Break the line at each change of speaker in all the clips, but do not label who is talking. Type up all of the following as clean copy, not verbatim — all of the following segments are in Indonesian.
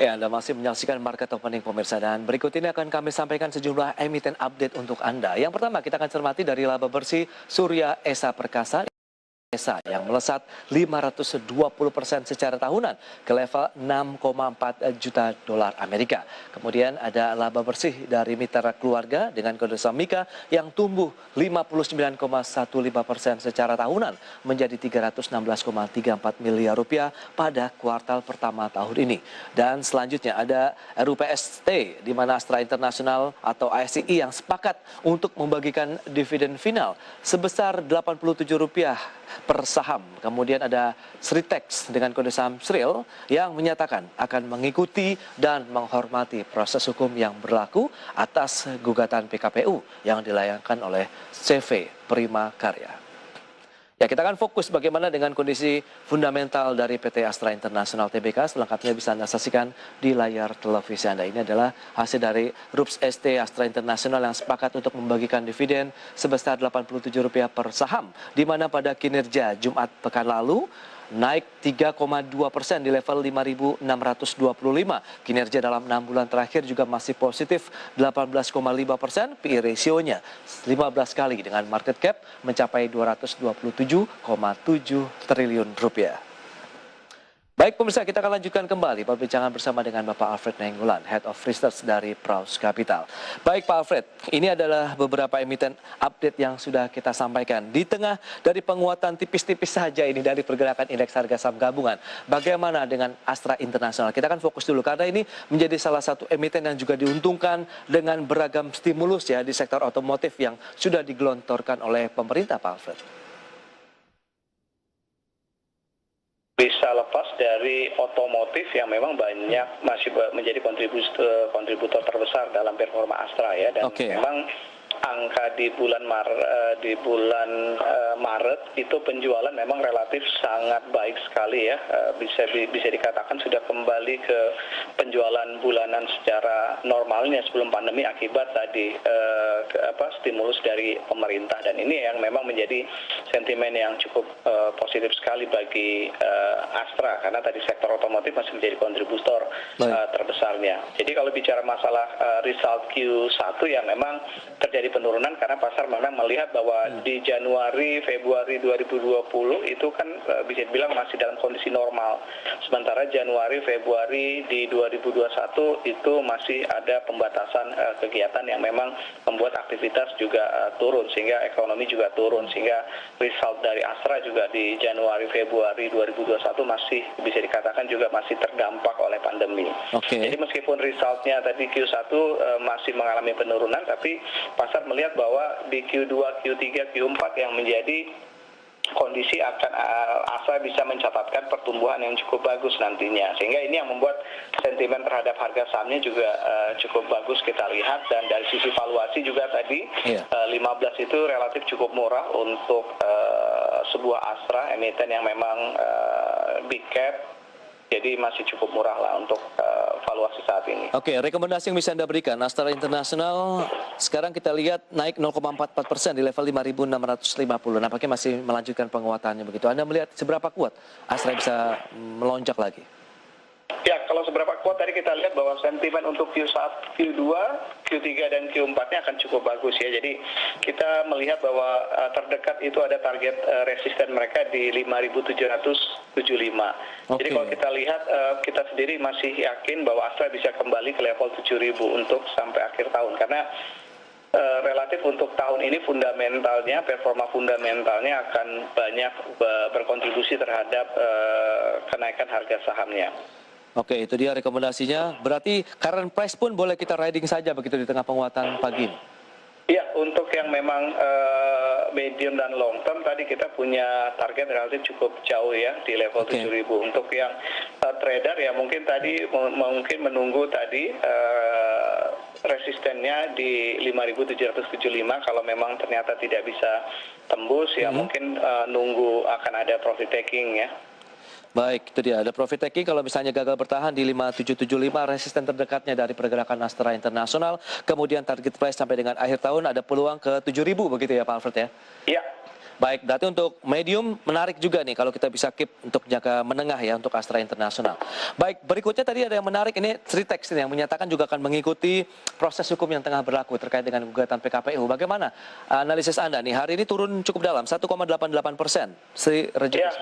Ya, Anda masih menyaksikan Market Opening pemirsa, dan berikut ini akan kami sampaikan sejumlah emiten update untuk Anda. Yang pertama, kita akan cermati dari laba bersih Surya Esa Perkasa yang melesat 520% secara tahunan ke level 6,4 juta dolar Amerika. Kemudian ada laba bersih dari mitra keluarga dengan kode saham Mika yang tumbuh 59,15% secara tahunan menjadi 316,34 miliar rupiah pada kuartal pertama tahun ini. Dan selanjutnya ada RUPST di mana Astra International atau ASI yang sepakat untuk membagikan dividen final sebesar Rp87 per saham. Kemudian ada Sritex dengan kode saham SRIL yang menyatakan akan mengikuti dan menghormati proses hukum yang berlaku atas gugatan PKPU yang dilayangkan oleh CV Prima Karya. Ya, kita akan fokus bagaimana dengan kondisi fundamental dari PT Astra International Tbk. Selengkapnya bisa Anda saksikan di layar televisi Anda. Ini adalah hasil dari RUPS ST Astra International yang sepakat untuk membagikan dividen sebesar Rp87 per saham, di mana pada kinerja Jumat pekan lalu naik 3,2% di level 5.625. Kinerja dalam 6 bulan terakhir juga masih positif 18,5%. PE ratio-nya 15 kali dengan market cap mencapai Rp227,7 triliun. Baik pemirsa, kita akan lanjutkan kembali perbincangan bersama dengan Bapak Alfred Nainggolan, Head of Research dari Praus Capital. Baik Pak Alfred, ini adalah beberapa emiten update yang sudah kita sampaikan. Di tengah dari penguatan tipis-tipis saja ini dari pergerakan indeks harga saham gabungan, bagaimana dengan Astra International? Kita akan fokus dulu karena ini menjadi salah satu emiten yang juga diuntungkan dengan beragam stimulus ya di sektor otomotif yang sudah digelontorkan oleh pemerintah, Pak Alfred.
Bisa lepas dari otomotif yang memang banyak masih menjadi kontributor terbesar dalam performa Astra ya, dan memang angka di bulan Maret itu penjualan memang relatif sangat baik sekali ya, bisa dikatakan sudah kembali ke penjualan bulanan secara normalnya sebelum pandemi akibat tadi stimulus dari pemerintah, dan ini yang memang menjadi sentimen yang cukup positif sekali bagi Astra karena tadi sektor otomotif masih menjadi kontributor terbesarnya. Jadi kalau bicara masalah result Q1 ya memang terjadi penurunan karena pasar memang melihat bahwa di Januari, Februari 2020 itu kan bisa dibilang masih dalam kondisi normal. Sementara Januari, Februari di 2021 itu masih ada pembatasan kegiatan yang memang membuat aktivitas juga turun sehingga ekonomi juga turun, sehingga result dari Astra juga di Januari, Februari 2021 masih bisa dikatakan juga masih terdampak oleh pandemi. Jadi meskipun resultnya tadi Q1 masih mengalami penurunan, tapi pasar melihat bahwa di Q2, Q3, Q4 yang menjadi kondisi akan Astra bisa mencatatkan pertumbuhan yang cukup bagus nantinya, sehingga ini yang membuat sentimen terhadap harga sahamnya juga cukup bagus kita lihat. Dan dari sisi valuasi juga tadi 15 itu relatif cukup murah untuk sebuah Astra emiten yang memang big cap, jadi masih cukup murah lah untuk valuasi saat ini.
Rekomendasi yang bisa Anda berikan, Astra International sekarang kita lihat naik 0,44% di level 5.650. Nampaknya masih melanjutkan penguatannya begitu. Anda melihat seberapa kuat Astra bisa melonjak lagi?
Ya, kalau seberapa kuat tadi kita lihat bahwa sentimen untuk Q1, Q2, Q3 dan Q4-nya akan cukup bagus ya. Jadi kita melihat bahwa terdekat itu ada target resisten mereka di 5.775. Jadi kalau kita lihat, kita sendiri masih yakin bahwa Astra bisa kembali ke level 7.000 untuk sampai akhir tahun. Karena relatif untuk tahun ini fundamentalnya, performa fundamentalnya akan banyak berkontribusi terhadap kenaikan harga sahamnya.
Itu dia rekomendasinya. Berarti current price pun boleh kita riding saja begitu di tengah penguatan pagi.
Ya, untuk yang memang medium dan long term tadi kita punya target relatif cukup jauh ya di level 7.000. Untuk yang trader ya mungkin tadi menunggu tadi resistennya di 5.775. Kalau memang ternyata tidak bisa tembus ya mungkin nunggu akan ada profit taking ya.
Baik, itu dia. Ada profit taking kalau misalnya gagal bertahan di 5.775, resisten terdekatnya dari pergerakan Astra International. Kemudian target price sampai dengan akhir tahun ada peluang ke 7.000 begitu ya Pak Alfred ya?
Iya.
Baik, berarti untuk medium menarik juga nih kalau kita bisa keep untuk jangka menengah ya untuk Astra Internasional. Baik, berikutnya tadi ada yang menarik ini Tritex ini yang menyatakan juga akan mengikuti proses hukum yang tengah berlaku terkait dengan gugatan PKPU. Bagaimana analisis Anda nih? Hari ini turun cukup dalam 1,88%.
Ya,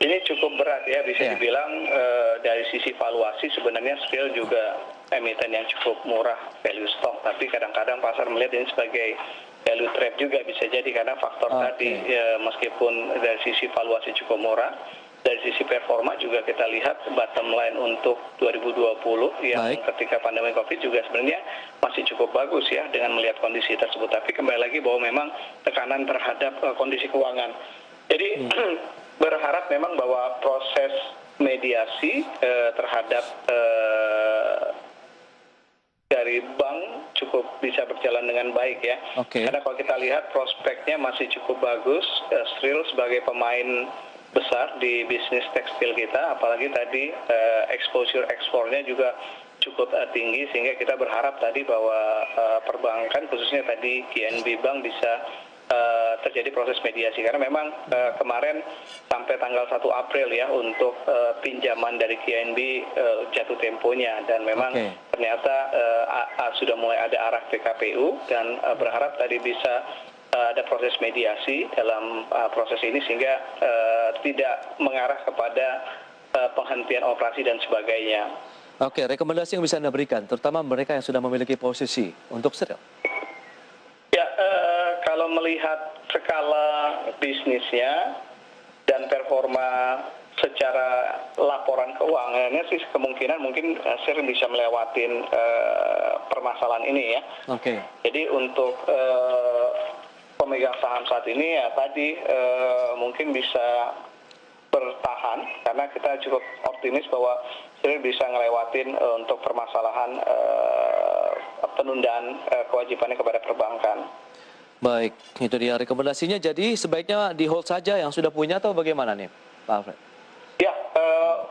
ini cukup berat ya, bisa dibilang dari sisi valuasi sebenarnya Skrill juga emiten yang cukup murah value stock, tapi kadang-kadang pasar melihat ini sebagai value trap juga bisa jadi karena faktor tadi ya, meskipun dari sisi valuasi cukup murah, dari sisi performa juga kita lihat bottom line untuk 2020 yang ketika pandemi Covid juga sebenarnya masih cukup bagus ya dengan melihat kondisi tersebut. Tapi kembali lagi bahwa memang tekanan terhadap kondisi keuangan. Jadi berharap memang bahwa proses mediasi terhadap dari bank cukup bisa berjalan dengan baik ya. Karena kalau kita lihat prospeknya masih cukup bagus, Skrill sebagai pemain besar di bisnis tekstil kita, apalagi tadi exposure ekspornya juga cukup tinggi, sehingga kita berharap tadi bahwa perbankan khususnya tadi KNB Bank bisa terjadi proses mediasi karena memang kemarin sampai tanggal 1 April ya untuk pinjaman dari KNB jatuh temponya dan memang ternyata sudah mulai ada arah PKPU dan berharap tadi bisa ada proses mediasi dalam proses ini sehingga tidak mengarah kepada penghentian operasi dan sebagainya.
Oke, rekomendasi yang bisa Anda berikan terutama mereka yang sudah memiliki posisi untuk Skrill.
Kalau melihat skala bisnisnya dan performa secara laporan keuangannya sih kemungkinan mungkin Skrill bisa melewatin permasalahan ini ya. Jadi untuk pemegang saham saat ini ya tadi mungkin bisa bertahan karena kita cukup optimis bahwa Skrill bisa ngelewatin untuk permasalahan penundaan kewajibannya kepada perbankan.
Baik, itu dia rekomendasinya. Jadi sebaiknya di hold saja yang sudah punya atau bagaimana nih, Pak Alfred?
Ya,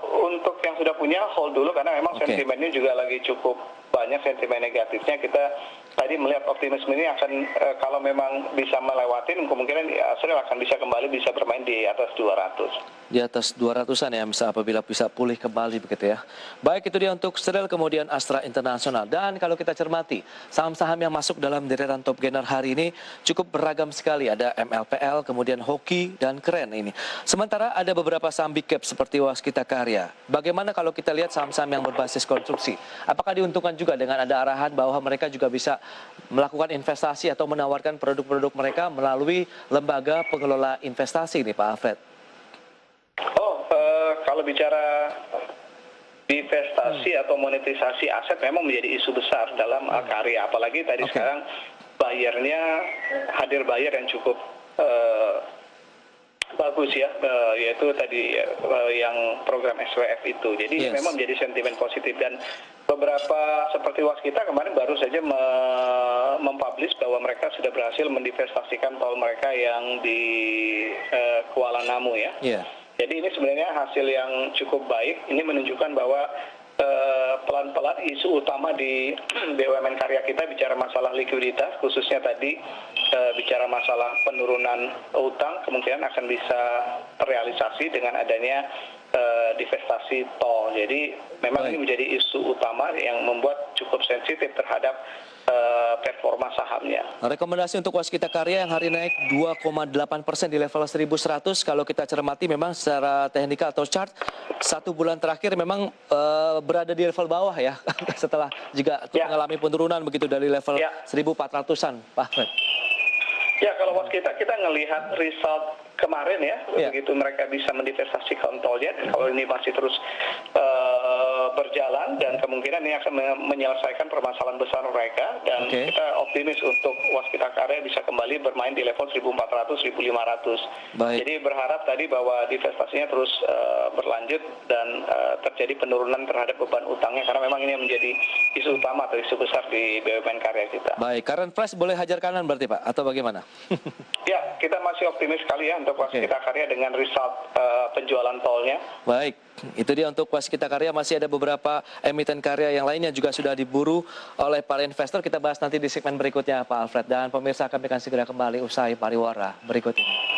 untuk yang sudah punya hold dulu karena memang sentimennya juga lagi cukup banyak sentimen negatifnya. Kita tadi melihat optimisme ini akan kalau memang bisa melewatin kemungkinan Skrill akan bisa kembali bisa bermain di atas 200.
Di atas 200-an ya bisa apabila bisa pulih kembali begitu ya. Baik, itu dia untuk Skrill kemudian Astra Internasional. Dan kalau kita cermati saham-saham yang masuk dalam deretan top gainer hari ini cukup beragam sekali. Ada MLPL, kemudian Hoki dan Keren ini. Sementara ada beberapa saham big cap seperti Waskita Karya. Bagaimana kalau kita lihat saham-saham yang berbasis konstruksi? Apakah diuntungkan juga dengan ada arahan bahwa mereka juga bisa melakukan investasi atau menawarkan produk-produk mereka melalui lembaga pengelola investasi ini Pak Alfred?
Kalau bicara investasi atau monetisasi aset memang menjadi isu besar dalam karya, apalagi tadi sekarang bayarnya hadir bayar yang cukup bagus ya, yaitu tadi yang program SWF itu. Jadi memang menjadi sentimen positif dan beberapa seperti Waskita kemarin baru saja mempublish bahwa mereka sudah berhasil mendivestasikan tol mereka yang di Kuala Namu ya. Jadi ini sebenarnya hasil yang cukup baik. Ini menunjukkan bahwa pelan-pelan isu utama di BUMN karya kita bicara masalah likuiditas, khususnya tadi bicara masalah penurunan utang, kemungkinan akan bisa terrealisasi dengan adanya divestasi tol. Jadi memang ini menjadi isu utama yang membuat cukup sensitif terhadap performa sahamnya.
Rekomendasi untuk Waskita Karya yang hari naik 2,8% di level 1100. Kalau kita cermati memang secara teknikal atau chart satu bulan terakhir memang berada di level bawah ya. Setelah juga mengalami penurunan begitu dari level 1400-an, Pak Fred.
Ya, kalau Waskita kita ngelihat result kemarin ya, begitu mereka bisa mendivestasikan tolnya, kalau ini masih terus berjalan dan kemungkinan ini akan menyelesaikan permasalahan besar mereka dan kita optimis untuk Waskita Karya bisa kembali bermain di level 1400-1500. Jadi berharap tadi bahwa divestasinya terus berlanjut dan terjadi penurunan terhadap beban utangnya karena memang ini menjadi isu utama atau isu besar di BUMN karya kita.
Baik, current price boleh hajar kanan berarti Pak atau bagaimana?
Ya, kita masih optimis sekali ya untuk Waskita Karya dengan result penjualan tolnya.
Baik, itu dia untuk Waskita Karya. Masih ada beberapa emiten karya yang lainnya juga sudah diburu oleh para investor. Kita bahas nanti di segmen berikutnya Pak Alfred. Dan pemirsa kami akan segera kembali usai pariwara berikut ini.